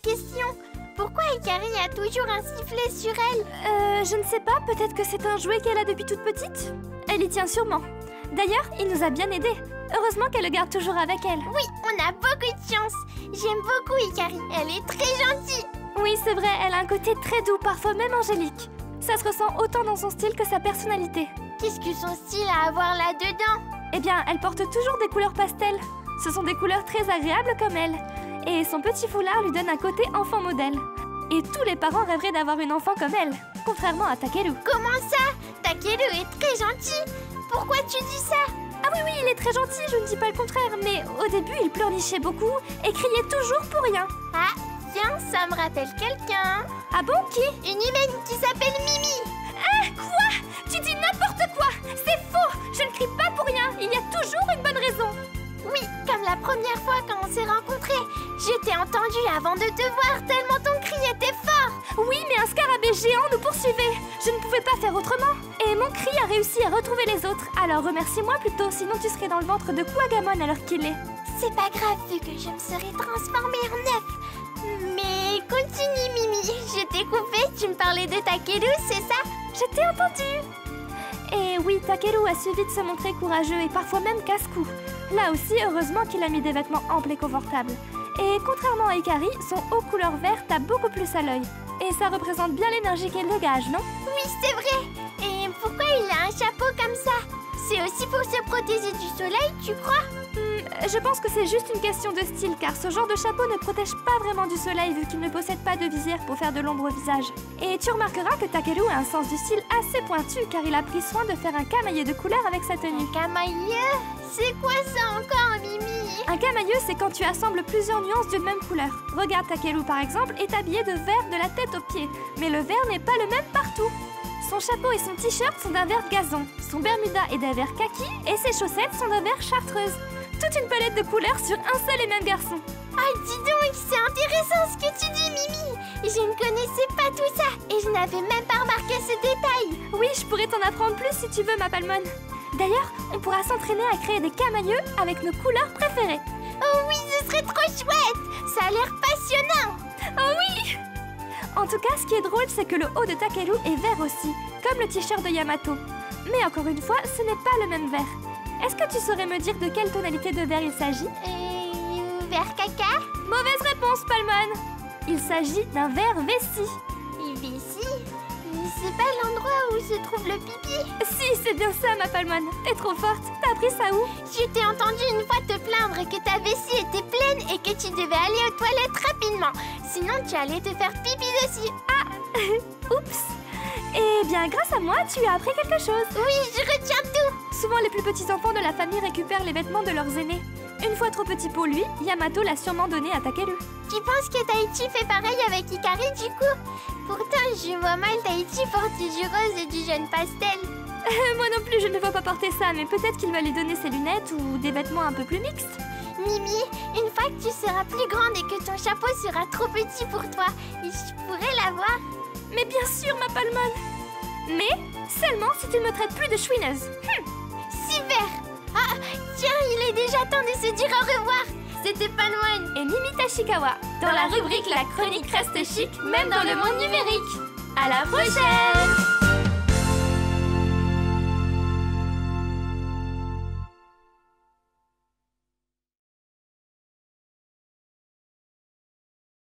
question. Pourquoi Hikari a toujours un sifflet sur elle? Je ne sais pas, peut-être que c'est un jouet qu'elle a depuis toute petite. Elle y tient sûrement. D'ailleurs, il nous a bien aidés. Heureusement qu'elle le garde toujours avec elle. Oui, on a beaucoup de chance. J'aime beaucoup Hikari, elle est très gentille. Oui, c'est vrai, elle a un côté très doux, parfois même angélique. Ça se ressent autant dans son style que sa personnalité. Qu'est-ce que son style a à voir là-dedans? Eh bien, elle porte toujours des couleurs pastel. Ce sont des couleurs très agréables comme elle. Et son petit foulard lui donne un côté enfant modèle. Et tous les parents rêveraient d'avoir une enfant comme elle, contrairement à Takeru. Comment ça? Takeru est très gentil. Pourquoi tu dis ça? Ah oui, il est très gentil, je ne dis pas le contraire. Mais au début, il pleurnichait beaucoup et criait toujours pour rien. Ah, tiens, ça me rappelle quelqu'un. Ah bon, qui? Une humaine qui s'appelle Mimi. Ah, quoi? Tu dis n'importe quoi! C'est faux! Je ne crie pas pour rien, il y a toujours une bonne raison. Oui, comme la première fois quand on s'est rencontrés. Je t'ai entendu avant de te voir, tellement ton cri était fort. Oui, mais un scarabée géant nous poursuivait. Je ne pouvais pas faire autrement. Et mon cri a réussi à retrouver les autres. Alors remercie-moi plutôt, sinon tu serais dans le ventre de Kuwagamon à l'heure qu'il est. C'est pas grave, vu que je me serais transformée en œuf. Mais continue, Mimi. Je t'ai coupé, tu me parlais de Takeru, c'est ça? Je t'ai entendu. Et oui, Takeru a su vite se montrer courageux et parfois même casse-cou. Là aussi, heureusement qu'il a mis des vêtements amples et confortables. Et contrairement à Hikari, son haut couleur verte a beaucoup plus à l'œil. Et ça représente bien l'énergie qu'elle dégage, non? Oui, c'est vrai. Et pourquoi il a un chapeau comme ça? C'est aussi pour se protéger du soleil, tu crois? Je pense que c'est juste une question de style, car ce genre de chapeau ne protège pas vraiment du soleil vu qu'il ne possède pas de visière pour faire de l'ombre au visage. Et tu remarqueras que Takeru a un sens du style assez pointu, car il a pris soin de faire un camailleux de couleur avec sa tenue. Un camailleux? C'est quoi ça encore, Mimi? Un camailleux, c'est quand tu assembles plusieurs nuances d'une même couleur. Regarde, Takeru par exemple est habillé de vert de la tête aux pieds, mais le vert n'est pas le même partout. Son chapeau et son t-shirt sont d'un vert gazon, son bermuda est d'un vert kaki et ses chaussettes sont d'un vert chartreuse. Toute une palette de couleurs sur un seul et même garçon. Ah, dis donc, c'est intéressant ce que tu dis, Mimi. Je ne connaissais pas tout ça et je n'avais même pas remarqué ce détail. Oui, je pourrais t'en apprendre plus si tu veux, ma Palmone. D'ailleurs, on pourra s'entraîner à créer des camailleux avec nos couleurs préférées. Oh oui, ce serait trop chouette. Ça a l'air passionnant. Oh oui! En tout cas, ce qui est drôle, c'est que le haut de Takeru est vert aussi, comme le t-shirt de Yamato. Mais encore une fois, ce n'est pas le même vert. Est-ce que tu saurais me dire de quelle tonalité de vert il s'agit? Vert caca? Mauvaise réponse, Palmone! Il s'agit d'un vert vessie. Vessie? C'est pas l'endroit où se trouve le pipi? Si, c'est bien ça, ma Palmone. T'es trop forte. T'as appris ça où? Je t'ai entendu une fois te plaindre que ta vessie était pleine et que tu devais aller aux toilettes rapidement. Sinon, tu allais te faire pipi dessus. Ah! Oups! Eh bien, grâce à moi, tu as appris quelque chose. Oui, je retiens tout. Souvent, les plus petits enfants de la famille récupèrent les vêtements de leurs aînés. Une fois trop petit pour lui, Yamato l'a sûrement donné à Takeru. Tu penses que Taichi fait pareil avec Hikari du coup? Pourtant, je vois mal Taichi porter du rose et du jaune pastel. Moi non plus, je ne vois pas porter ça, mais peut-être qu'il va lui donner ses lunettes ou des vêtements un peu plus mixtes. Mimi, une fois que tu seras plus grande et que ton chapeau sera trop petit pour toi, je pourrais l'avoir? Mais bien sûr, ma Palmone. Mais seulement si tu ne me traites plus de chouineuse. Super. Ah, tiens, il est déjà temps de se dire au revoir. C'était Palmone et Mimi Tashikawa dans la rubrique La Chronique Reste Chic, même dans le monde numérique. À la prochaine!